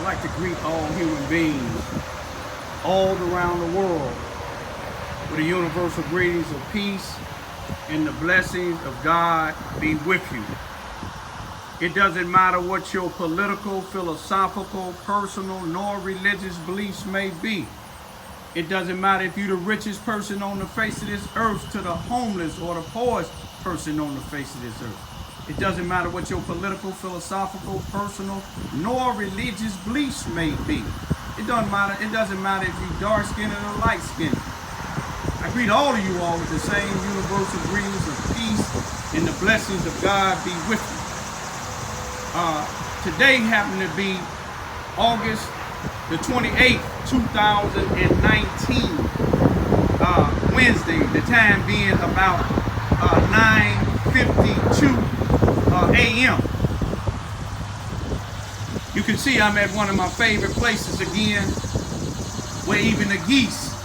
like to greet all human beings all around the world with the universal greetings of peace and the blessings of God be with you. It doesn't matter what your political, philosophical, personal, nor religious beliefs may be. It doesn't matter if you're the richest person on the face of this earth to the homeless or the poorest person on the face of this earth. It doesn't matter what your political, philosophical, personal, nor religious beliefs may be. It doesn't matter. It doesn't matter if you're dark-skinned or light-skinned. I greet all of you all with the same universal greetings of peace and the blessings of God be with you. Today happened to be August the 28th, 2019, Wednesday, the time being about 9:52 a.m. You can see I'm at one of my favorite places again, where even the geese,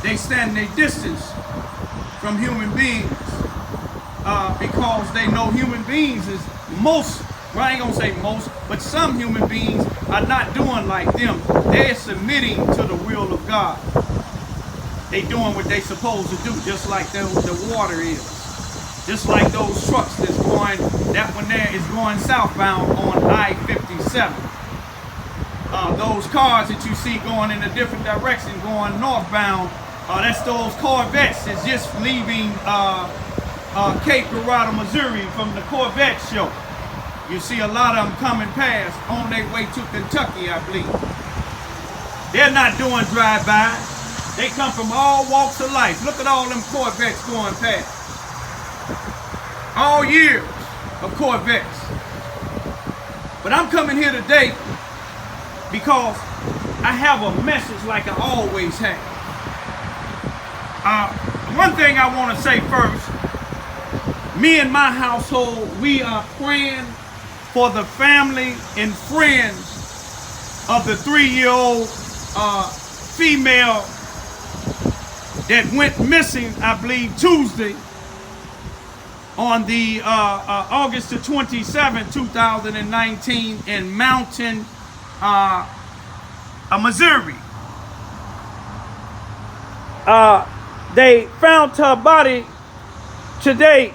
they stand a distance from human beings because they know human beings is most, well, I ain't gonna say most, but some human beings are not doing like them. They're submitting to the will of God. They doing what they supposed to do, just like the water is. Just like those trucks that's going, that one there is going southbound on I-57. Those cars that you see going in a different direction, going northbound, that's those Corvettes that's just leaving Cape Girardeau, Missouri from the Corvette show. You see a lot of them coming past on their way to Kentucky, I believe. They're not doing drive-by. They come from all walks of life. Look at all them Corvettes going past. All years of Corvettes. But I'm coming here today because I have a message like I always have. One thing I want to say first, me and my household, we are praying for the family and friends of the 3-year-old female that went missing, I believe, Tuesday on the August the 27th, 2019 in Mountain, Missouri. They found her body today,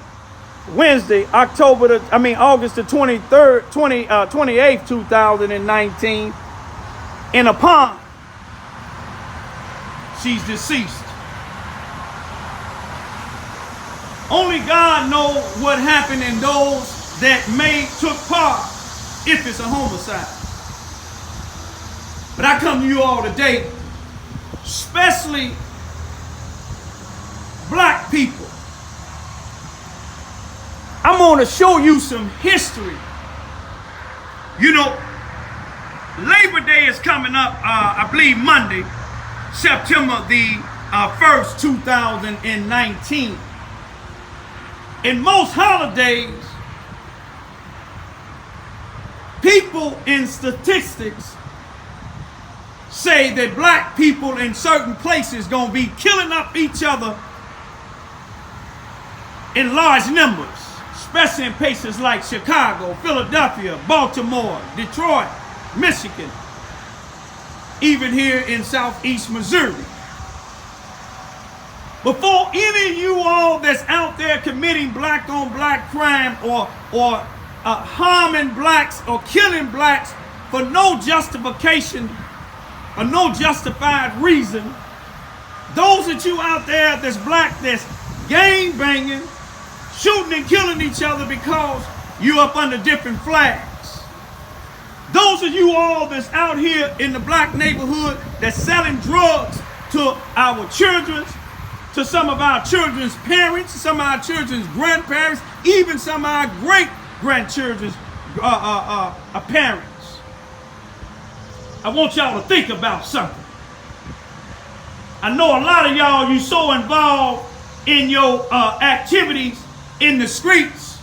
Wednesday, August the 28th, 2019, in a pond. She's deceased. Only God knows what happened in those that took part if it's a homicide. But I come to you all today, especially black people. I'm going to show you some history. You know, Labor Day is coming up, I believe Monday, September the 1st, 2019. In most holidays, people in statistics say that black people in certain places gonna be killing up each other in large numbers, especially in places like Chicago, Philadelphia, Baltimore, Detroit, Michigan, even here in southeast Missouri. Before any of you all that's out there committing black on black crime or harming blacks or killing blacks for no justification or no justified reason, those of you out there that's black, that's gang banging, shooting and killing each other because you up under different flags. Those of you all that's out here in the black neighborhood that's selling drugs to our children, to some of our children's parents, some of our children's grandparents, even some of our great-grandchildren's parents. I want y'all to think about something. I know a lot of y'all, you so involved in your activities in the streets,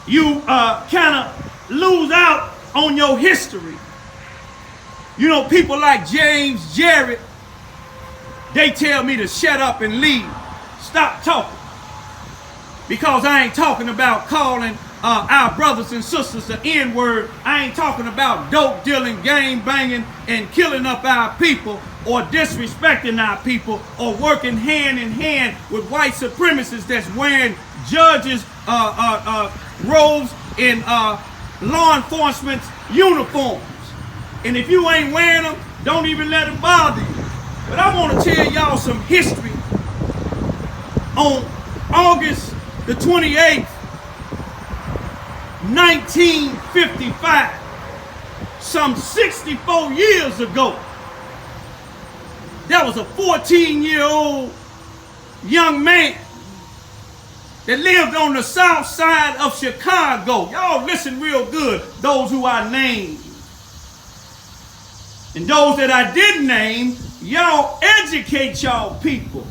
you kind of lose out on your history. You know, people like James Jarrett, they tell me to shut up and leave. Stop talking. Because I ain't talking about calling our brothers and sisters the N-word. I ain't talking about dope dealing, gang banging, and killing up our people, or disrespecting our people, or working hand in hand with white supremacists that's wearing judges' robes and law enforcement's uniforms. And if you ain't wearing them, don't even let them bother you. But I want to tell y'all some history. On August the 28th, 1955, some 64 years ago, there was a 14-year-old young man that lived on the south side of Chicago. Y'all listen real good, those who I named. And those that I didn't name, y'all educate y'all people.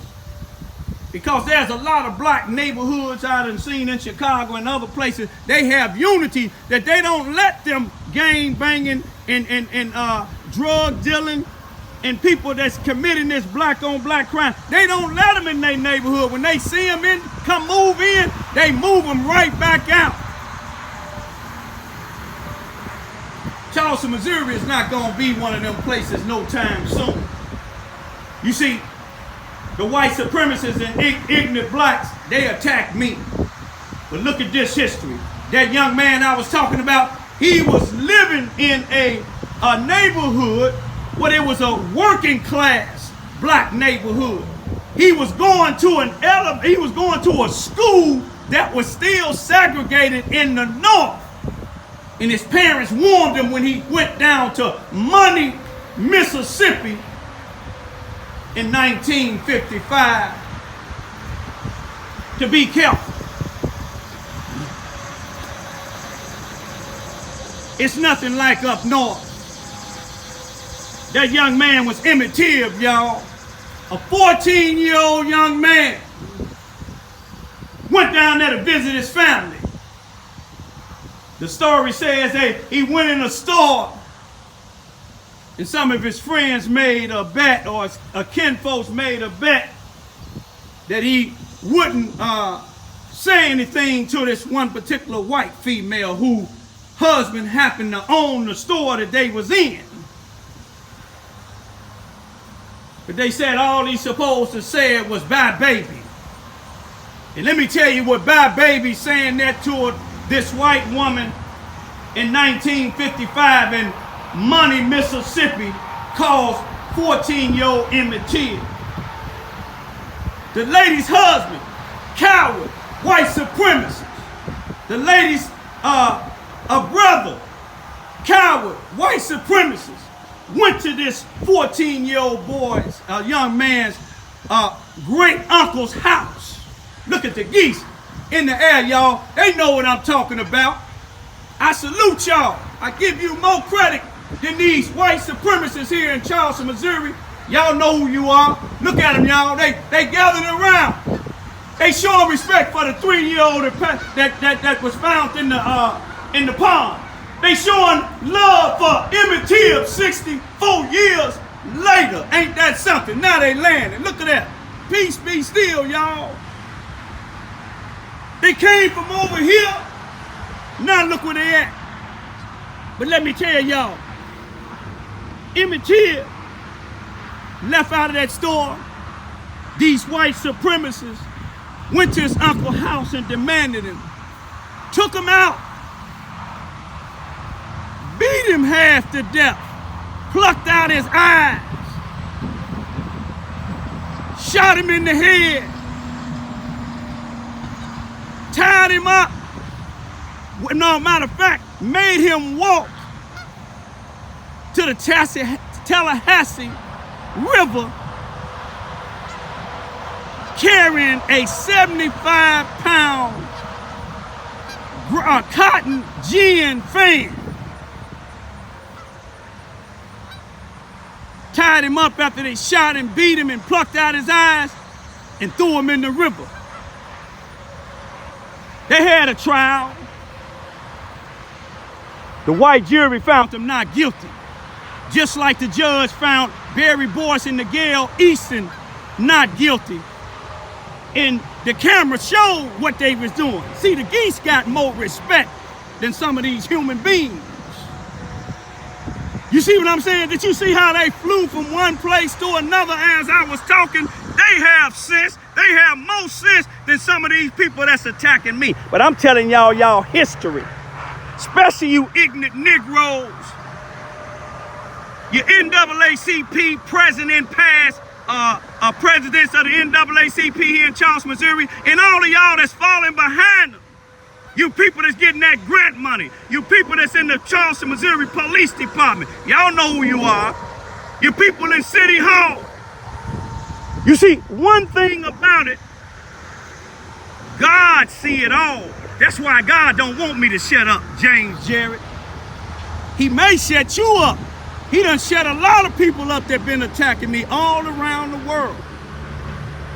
Because there's a lot of black neighborhoods I done seen in Chicago and other places. They have unity that they don't let them gang banging and drug dealing and people that's committing this black on black crime. They don't let them in their neighborhood. When they see them come move in, they move them right back out. Charleston, Missouri is not going to be one of them places no time soon. You see, the white supremacists and ignorant blacks, they attacked me. But look at this history. That young man I was talking about, he was living in a neighborhood where it was a working class black neighborhood. He was going to a school that was still segregated in the north. And his parents warned him when he went down to Money, Mississippi in 1955 to be careful. It's nothing like up north. That young man was Emmett Till, y'all. A 14-year-old young man went down there to visit his family. The story says that he went in a store and some of his friends made a bet, or kinfolks made a bet, that he wouldn't say anything to this one particular white female whose husband happened to own the store that they was in. But they said all he supposed to say was bye baby. And let me tell you what bye baby saying that to this white woman in 1955 in Money, Mississippi, caused 14-year-old Emmett Till. The lady's husband, coward, white supremacist. The lady's a brother, coward, white supremacist, went to this 14-year-old boy's, young man's great uncle's house. Look at the geese in the air, y'all. They know what I'm talking about. I salute y'all. I give you more credit than these white supremacists here in Charleston, Missouri. Y'all know who you are. Look at them, y'all. They gathered around. They showing respect for the 3-year-old that was found in the pond. They showing love for Emmett Till 64 years later. Ain't that something? Now they landing. Look at that. Peace be still, y'all. They came from over here. Now look where they at. But let me tell y'all, Emmett Till left out of that store. These white supremacists went to his uncle's house and demanded him. Took him out. Beat him half to death. Plucked out his eyes. Shot him in the head. Tied him up. No, matter of fact, made him walk to the Tallahassee River carrying a 75-pound cotton gin fan. Tied him up after they shot him, beat him, and plucked out his eyes and threw him in the river. They had a trial. The white jury found him not guilty, just like the judge found Barry Boyce and Nigel Easton not guilty in the camera showed what they was doing. See, the geese got more respect than some of these human beings. You see what I'm saying? Did you see how they flew from one place to another as I was talking? They have sense. They have more sense than some of these people that's attacking me. But I'm telling y'all history. Especially you ignorant Negroes. Your NAACP president past, presidents of the NAACP here in Charleston, Missouri, and all of y'all that's falling behind them. You people that's getting that grant money. You people that's in the Charleston, Missouri Police Department. Y'all know who you are. You people in City Hall. You see, one thing about it, God see it all. That's why God don't want me to shut up, James Jarrett. He may shut you up. He done shut a lot of people up that been attacking me all around the world.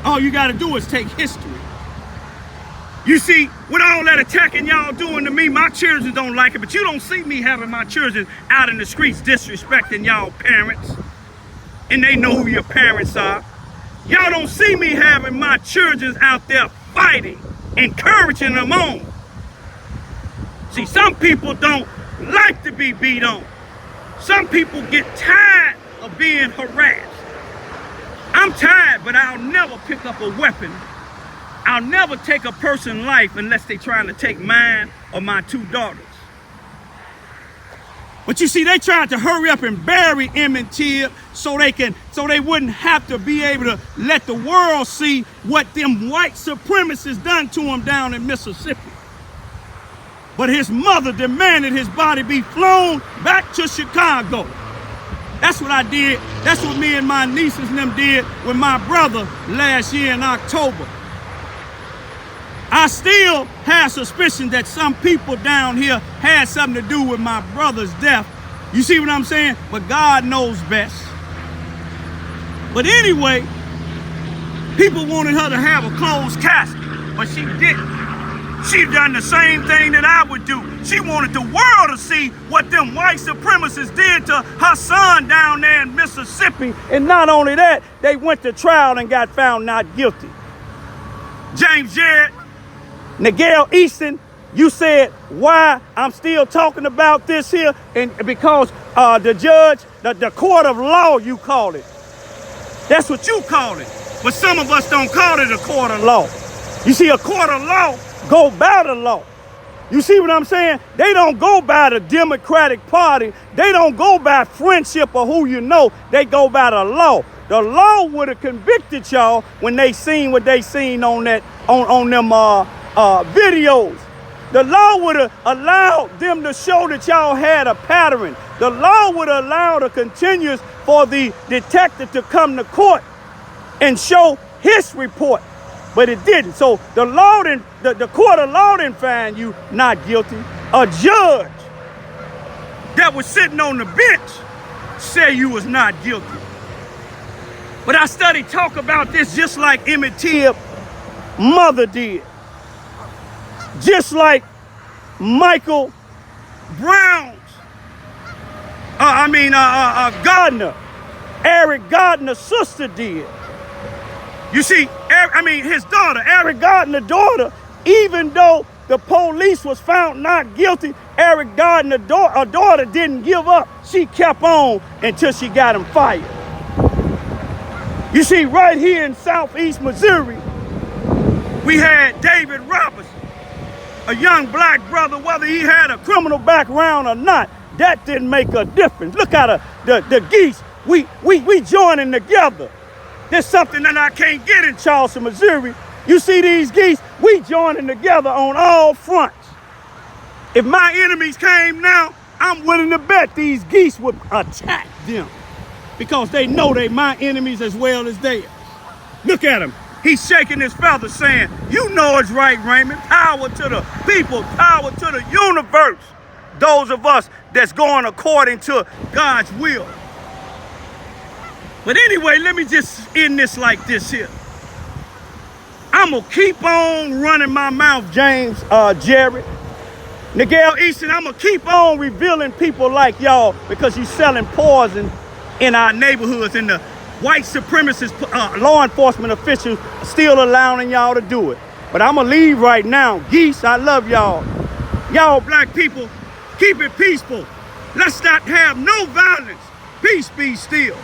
All you got to do is take history. You see, with all that attacking y'all doing to me, my children don't like it, but you don't see me having my children out in the streets disrespecting y'all parents. And they know who your parents are. Y'all don't see me having my children out there fighting, encouraging them on. See, some people don't like to be beat on. Some people get tired of being harassed. I'm tired, but I'll never pick up a weapon. I'll never take a person's life unless they're trying to take mine or my two daughters. But you see, they tried to hurry up and bury Emmett Till so they wouldn't have to be able to let the world see what them white supremacists done to him down in Mississippi. But his mother demanded his body be flown back to Chicago. That's what I did. That's what me and my nieces and them did with my brother last year in October. I still have suspicion that some people down here had something to do with my brother's death. You see what I'm saying? But God knows best. But anyway, people wanted her to have a closed casket, but she didn't. She done the same thing that I would do. She wanted the world to see what them white supremacists did to her son down there in Mississippi. And not only that, they went to trial and got found not guilty. James Jarrett, Nigel Easton, you said why I'm still talking about this here, and because the judge, the court of law, you call it. That's what you call it. But some of us don't call it a court of law. You see, a court of law go by the law. You see what I'm saying? They don't go by the Democratic Party. They don't go by friendship or who you know. They go by the law. The law would have convicted y'all when they seen what they seen on that on them videos. The law would have allowed them to show that y'all had a pattern. The law would have allowed a continuous for the detective to come to court and show his report, but it didn't. So the law didn't, the court of law didn't find you not guilty. A judge that was sitting on the bench said you was not guilty. But I studied talk about this just like Emmett Till mother did. Just like Michael Brown's, Gardner, Eric Gardner's sister did. You see, his daughter, Eric Gardner's daughter, even though the police was found not guilty, Eric Gardner's daughter didn't give up. She kept on until she got him fired. You see, right here in Southeast Missouri, we had David Robertson, a young black brother, whether he had a criminal background or not, that didn't make a difference. Look at the geese, we joining together. There's something that I can't get in Charleston, Missouri. You see these geese, we joining together on all fronts. If my enemies came now, I'm willing to bet these geese would attack them because they know they my enemies as well as theirs. Look at him. He's shaking his feathers saying, you know it's right, Raymond. Power to the people, power to the universe. Those of us that's going according to God's will. But anyway, let me just end this like this here. I'm going to keep on running my mouth, James Jarrett. Nigel Easton, I'm going to keep on revealing people like y'all because you're selling poison in our neighborhoods. And the white supremacist law enforcement officials still allowing y'all to do it. But I'm going to leave right now. Geese, I love y'all. Y'all black people, keep it peaceful. Let's not have no violence. Peace be still.